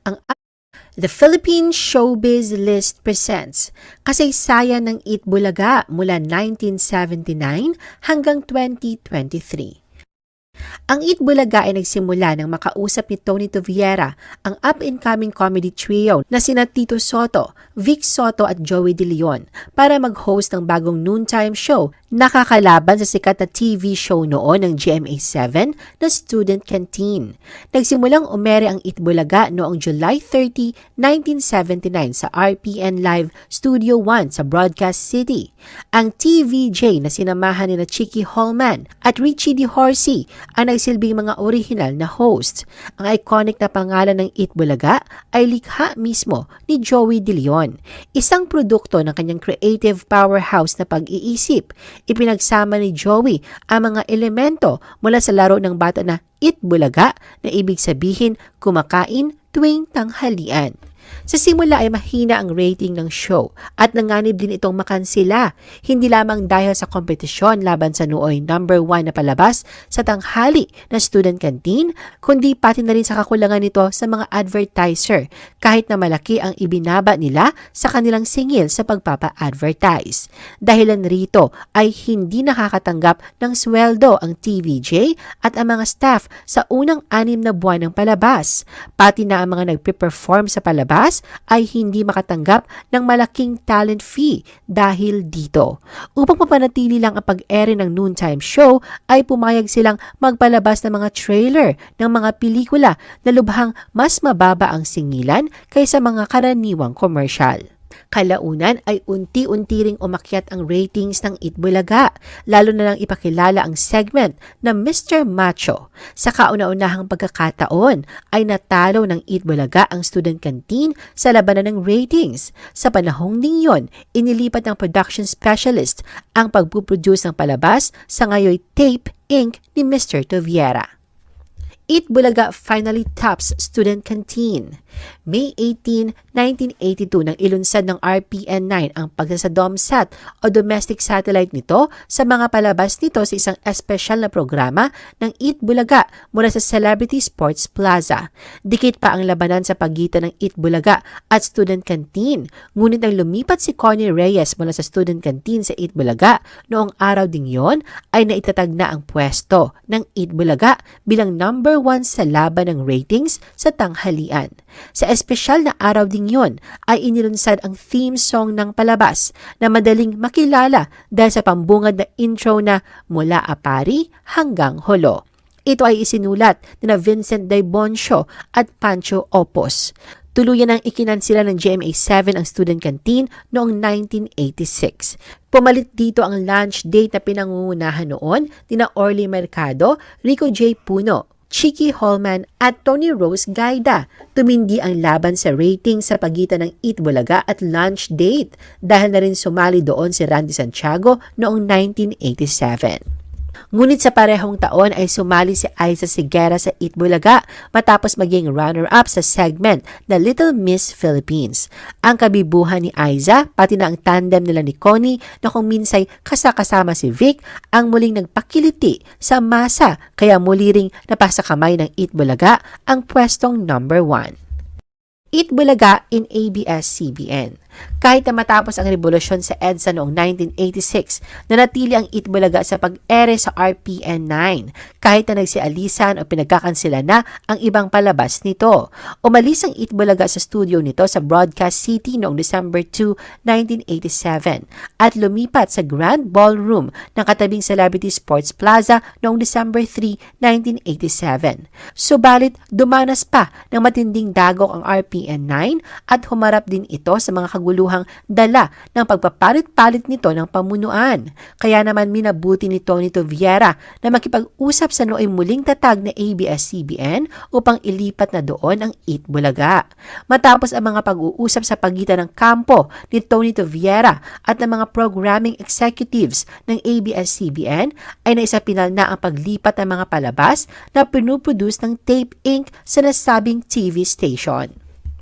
Ang The Philippine Showbiz List presents kasaysayan ng Eat Bulaga mula 1979 hanggang 2023. Ang Eat Bulaga ay nagsimula nang makausap ni Tony Toviera ang up-and-coming comedy trio na sina Tito Soto, Vic Soto at Joey De Leon para mag-host ng bagong noontime show na kakalaban sa sikat na TV show noon ng GMA7 na Student Canteen. Nagsimulang umere ang Eat Bulaga noong July 30, 1979 sa RPN Live Studio 1 sa Broadcast City. Ang TVJ na sinamahan ni na Chicky Holman at Richie De Horsey ang nagsilbing mga original na host. Ang iconic na pangalan ng Eat Bulaga ay likha mismo ni Joey De Leon, isang produkto ng kanyang creative powerhouse na pag-iisip. Ipinagsama ni Joey ang mga elemento mula sa laro ng bata na Eat Bulaga na ibig sabihin kumakain tuwing tanghalian. Sa simula ay mahina ang rating ng show at nanganib din itong makansila, hindi lamang dahil sa kompetisyon laban sa nooy number 1 na palabas sa tanghali na Student Canteen, kundi pati na rin sa kakulangan nito sa mga advertiser kahit na malaki ang ibinaba nila sa kanilang singil sa pagpapa-advertise. Dahilan rito ay hindi nakakatanggap ng sweldo ang TVJ at ang mga staff sa unang 6 na buwan ng palabas, pati na ang mga nagpe-perform sa palabas ay hindi makatanggap ng malaking talent fee dahil dito. Upang mapanatili lang ang pag-ere ng noontime show ay pumayag silang magpalabas ng mga trailer ng mga pelikula na lubhang mas mababa ang singilan kaysa mga karaniwang komersyal. Kalaunan ay unti-unti ring umakyat ang ratings ng Eat Bulaga, lalo na lang ipakilala ang segment na Mr. Macho. Sa kauna-unahang pagkakataon ay natalo ng Eat Bulaga ang Student Canteen sa labanan ng ratings. Sa panahong ding yon, inilipat ng production specialist ang pagpuproduce ng palabas sa ngayoy Tape Inc. ni Mr. Toviera. Eat Bulaga finally tops Student Canteen. May 18, 1982 nang ilunsad ng RPN9 ang pagsasadomsat o domestic satellite nito sa mga palabas nito sa isang espesyal na programa ng Eat Bulaga mula sa Celebrity Sports Plaza. Dikit pa ang labanan sa pagitan ng Eat Bulaga at Student Canteen, ngunit nang lumipat si Connie Reyes mula sa Student Canteen sa Eat Bulaga, noong araw ding yon ay naitatag na ang pwesto ng Eat Bulaga bilang number 1 sa laban ng ratings sa tanghalian. Sa espesyal na araw ding yon ay inilunsad ang theme song ng palabas na madaling makilala dahil sa pambungad na intro na Mula Apari hanggang Holo. Ito ay isinulat ni na Vincent Daiboncio at Pancho Opos. Tuluyan ang ikinansila ng GMA7 ang Student Canteen noong 1986. Pumalit dito ang launch date na pinangungunahan noon ni na Orly Mercado, Rico J. Puno, Chicky Holman at Tony Rose Gaida. Tumindi ang laban sa rating sa pagitan ng Eat Bulaga at launch date dahil na rin sumali doon si Randy Santiago noong 1987. Ngunit sa parehong taon ay sumali si Aiza Sigera sa Eat Bulaga matapos maging runner-up sa segment na Little Miss Philippines. Ang kabibuhan ni Aiza, pati na ang tandem nila ni Connie na kung minsay kasakasama si Vic, ang muling nagpakiliti sa masa kaya muli ring napasa kamay ng Eat Bulaga ang pwestong number 1. Eat Bulaga in ABS-CBN. Kahit na matapos ang revolusyon sa EDSA noong 1986, nanatili ang Eat Bulaga sa pag-ere sa RPN9 kahit na nagsialisan o pinagkakansila na ang ibang palabas nito. Umalis ang Eat Bulaga sa studio nito sa Broadcast City noong December 2, 1987 at lumipat sa Grand Ballroom ng katabing Celebrity Sports Plaza noong December 3, 1987. Subalit, dumanas pa ng matinding dagok ang RPN9 at humarap din ito sa mga kaguluhang dala ng pagpapalit-palit nito ng pamunuan. Kaya naman minabuti ni Tony Toviera na makipag-usap sa nooy muling tatag na ABS-CBN upang ilipat na doon ang Eat Bulaga. Matapos ang mga pag-uusap sa pagitan ng kampo ni Tony Toviera at ng mga programming executives ng ABS-CBN ay naisapinal na ang paglipat ng mga palabas na pinuproduce ng Tape Inc. sa nasabing TV station.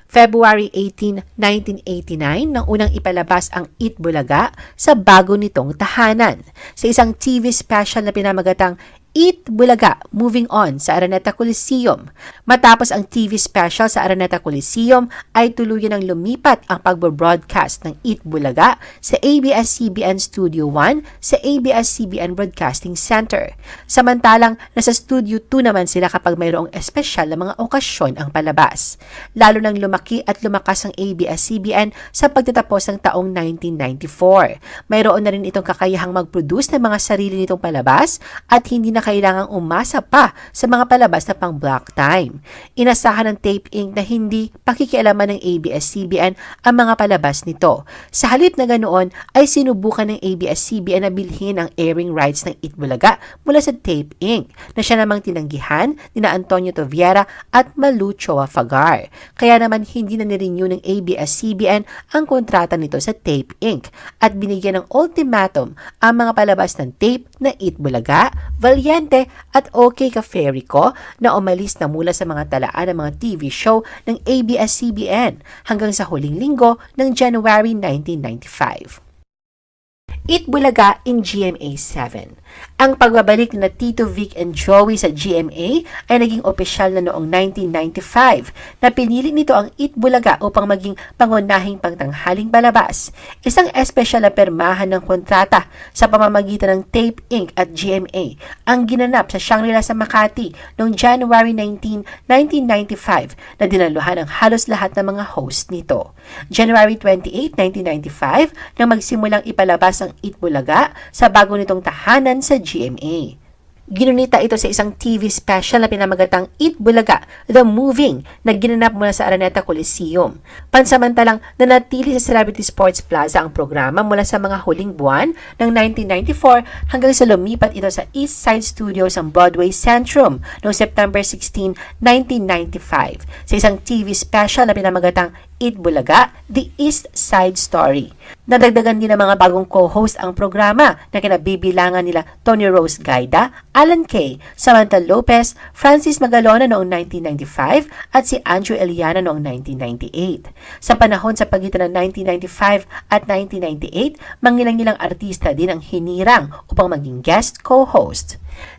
February 18, 1989 nang unang ipalabas ang Eat Bulaga sa bago nitong tahanan. Sa isang TV special na pinamagatang Eat Bulaga moving on sa Araneta Coliseum. Matapos ang TV special sa Araneta Coliseum ay tuluyan ng lumipat ang pagbo-broadcast ng Eat Bulaga sa ABS-CBN Studio 1 sa ABS-CBN Broadcasting Center. Samantalang nasa Studio 2 naman sila kapag mayroong espesyal na mga okasyon ang palabas. Lalo nang lumaki at lumakas ang ABS-CBN sa pagtatapos ng taong 1994. Mayroon na rin itong kakayahang mag-produce ng mga sarili nitong palabas at hindi na kailangang umasa pa sa mga palabas na pang block time. Inasahan ng Tape Inc. na hindi pakikialaman ng ABS-CBN ang mga palabas nito. Sa halip na ganoon ay sinubukan ng ABS-CBN na bilhin ang airing rights ng Eat Bulaga mula sa Tape Inc. na siya namang tinanggihan ni Antonio Toviera at Malu Choa Fagar. Kaya naman hindi na nirenew ng ABS-CBN ang kontrata nito sa Tape Inc. at binigyan ng ultimatum ang mga palabas ng tape na Eat Bulaga, Valiente at OK Cafe Rico na umalis na mula sa mga talaan ng mga TV show ng ABS-CBN hanggang sa huling linggo ng January 1995. Eat Bulaga in GMA7. Ang pagbabalik na Tito Vic and Joey sa GMA ay naging opisyal na noong 1995 na pinili nito ang Eat Bulaga upang maging pangunahing pangtanghaling palabas. Isang espesyal na permahan ng kontrata sa pamamagitan ng Tape Inc. at GMA ang ginanap sa Shangri-La sa Makati noong January 19, 1995 na dinaluhan ang halos lahat ng mga host nito. January 28, 1995 nang magsimulang ipalabas ang Eat Bulaga sa bago nitong tahanan sa GMA. Ginunita ito sa isang TV special na pinamagatang Eat Bulaga, The Moving, na ginanap mula sa Araneta Coliseum. Pansamantalang nanatili sa Celebrity Sports Plaza ang programa mula sa mga huling buwan ng 1994 hanggang sa lumipat ito sa East Side Studios ang Broadway Centrum noong September 16, 1995 sa isang TV special na pinamagatang Eat Bulaga, The East Side Story. Nadagdagan din ng mga bagong co-host ang programa na kinabibilangan nila Tony Rose Gaida, Alan Kay, Samantha Lopez, Francis Magalona noong 1995 at si Andrew Eliana noong 1998. Sa panahon sa pagitan ng 1995 at 1998, mangilang-ilang artista din ang hinirang upang maging guest co-host.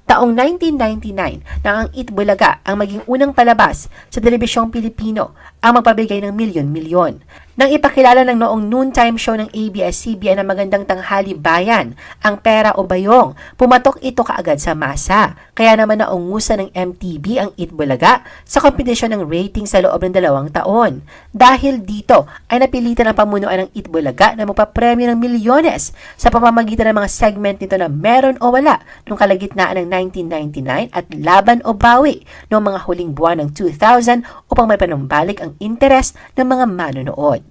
Taong 1999 na ang Eat Bulaga ang maging unang palabas sa telebisyong Pilipino ang magpabigay ng milyon-milyon. Nang ipakilala ng noong noontime show ng ABS-CBN na Magandang Tanghali Bayan, ang Pera o Bayong, pumatok ito kaagad sa masa. Kaya naman naungusan ng MTV ang Eat Bulaga sa kompetisyon ng rating sa loob ng 2 taon. Dahil dito ay napilitan ang pamunuan ng Eat Bulaga na magpapremyo ng milyones sa pamamagitan ng mga segment nito na Meron o Wala noong kalagitnaan ng 1999 at Laban o Bawi noong mga huling buwan ng 2000 upang may panumbalik ang interes ng mga manonood.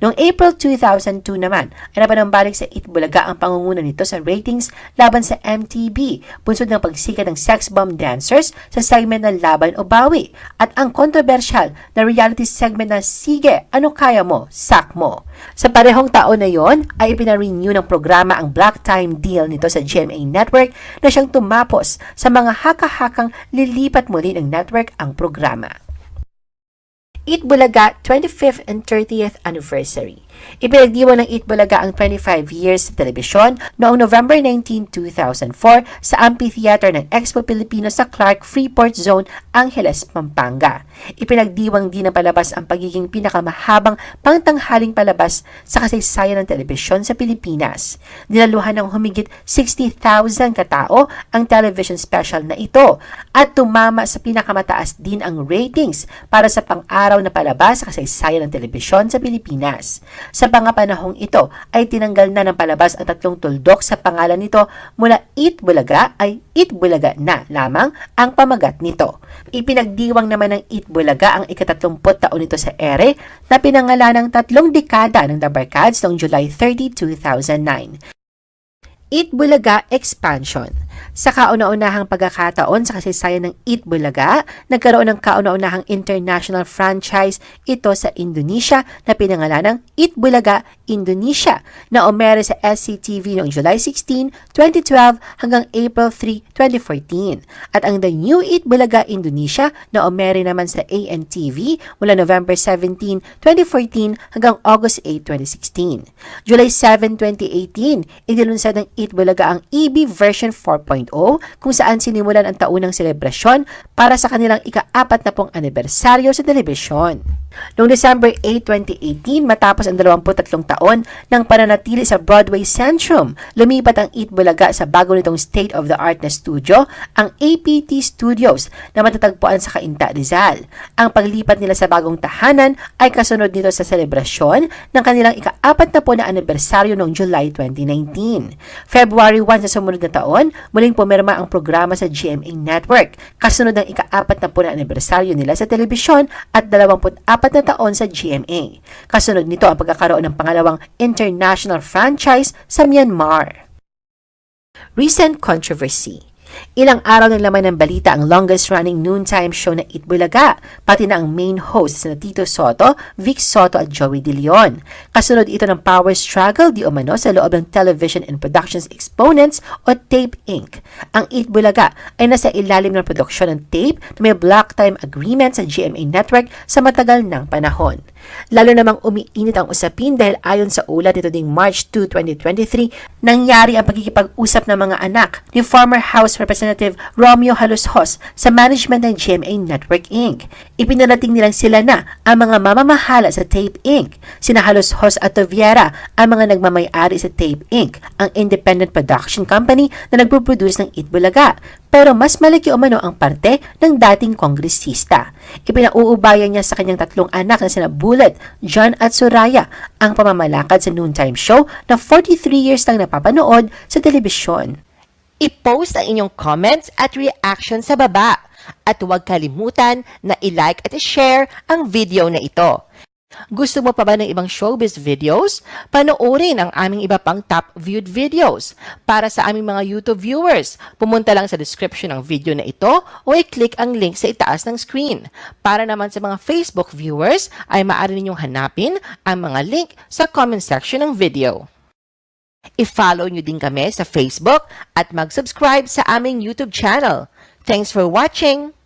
Noong April 2002 naman, ay napanambalik sa Eat Bulaga ang pangunguna nito sa ratings laban sa MTV, bunsod ng pagsikat ng sex bomb dancers sa segment ng Laban o Bawi, at ang kontrobersyal na reality segment na Sige, Ano Kaya Mo, Sak Mo. Sa parehong taon na yon, ay ipinarenew ng programa ang Black Time deal nito sa GMA Network na siyang tumapos sa mga haka-hakang lilipat muli ng network ang programa. Eat Bulaga 25th and 30th Anniversary. Ipinagdiwang ng Eat Bulaga ang 25 years sa telebisyon noong November 19, 2004 sa Amphitheater ng Expo Pilipino sa Clark Freeport Zone, Angeles, Pampanga. Ipinagdiwang din ng palabas ang pagiging pinakamahabang pangtanghaling palabas sa kasaysayan ng telebisyon sa Pilipinas. Dinaluhan ng humigit 60,000 katao ang television special na ito at tumama sa pinakamataas din ang ratings para sa pang-araw na palabas sa kasaysayan ng telebisyon sa Pilipinas. Sa pangapanahong ito ay tinanggal na ng palabas ang 3 tuldok sa pangalan nito mula Eat Bulaga ay Eat Bulaga na lamang ang pamagat nito. Ipinagdiwang naman ng Eat Bulaga ang ika-30 taon nito sa ere na pinangalan ng 3 dekada ng The Barkads noong July 30, 2009. Eat Bulaga Expansion. Sa kauna-unahang pagkakataon sa kasaysayan ng Eat Bulaga, nagkaroon ng kauna-unahang international franchise ito sa Indonesia na pinangalan ng Eat Bulaga Indonesia na umere sa SCTV noong July 16, 2012 hanggang April 3, 2014. At ang The New Eat Bulaga Indonesia na umere naman sa ANTV mula November 17, 2014 hanggang August 8, 2016. July 7, 2018, inilunsad ng Eat Bulaga ang EB version 4.0 2.0 kung saan sinimulan ang taunang selebrasyon para sa kanilang ika-40 anibersaryo sa telebisyon. Noong December 8, 2018, matapos ang 23 taon ng pananatili sa Broadway Centrum, lumipat ang Eat Bulaga sa bago nitong state-of-the-art na studio, ang APT Studios, na matatagpuan sa Cainta, Rizal. Ang paglipat nila sa bagong tahanan ay kasunod nito sa selebrasyon ng kanilang ika-40 na anibersaryo noong July 2019. February 1 sa sumunod na taon, muling pumirma ang programa sa GMA Network, kasunod ng ika-40 na anibersaryo nila sa telebisyon at 24 na taon sa GMA. Kasunod nito ang pagkakaroon ng pangalawang international franchise sa Myanmar. Recent controversy. Ilang araw ng laman ng balita ang longest-running noontime show na Eat Bulaga, pati na ang main host na Tito Soto, Vic Soto at Joey De Leon. Kasunod ito ng power struggle di umano sa loob ng Television and Productions Exponents o TAPE Inc. Ang Eat Bulaga ay nasa ilalim ng produksyon ng TAPE na may block time agreement sa GMA Network sa matagal ng panahon. Lalo namang umiinit ang usapin dahil ayon sa ulat nito ding March 2, 2023, nangyari ang pagkikipag-usap ng mga anak ni former House Representative Romeo Halushos sa management ng GMA Network Inc. Ipinarating nilang sila na ang mga mamamahala sa TAPE Inc. Sina Halushos at Toviera ang mga nagmamay-ari sa TAPE Inc., ang independent production company na nagpo-produce ng Eat Bulaga. Pero mas malaki umano ang parte ng dating kongresista. Ipinauubayan niya sa kanyang 3 anak na sina Bullet, John at Soraya ang pamamalakad sa noontime show na 43 years lang napapanood sa telebisyon. I-post ang inyong comments at reaction sa baba. At huwag kalimutan na i-like at i-share ang video na ito. Gusto mo pa ba ng ibang showbiz videos? Panoorin ang aming iba pang top viewed videos. Para sa aming mga YouTube viewers, pumunta lang sa description ng video na ito o i-click ang link sa itaas ng screen. Para naman sa mga Facebook viewers, ay maaari ninyong hanapin ang mga link sa comment section ng video. I-follow nyo din kami sa Facebook at mag-subscribe sa aming YouTube channel. Thanks for watching!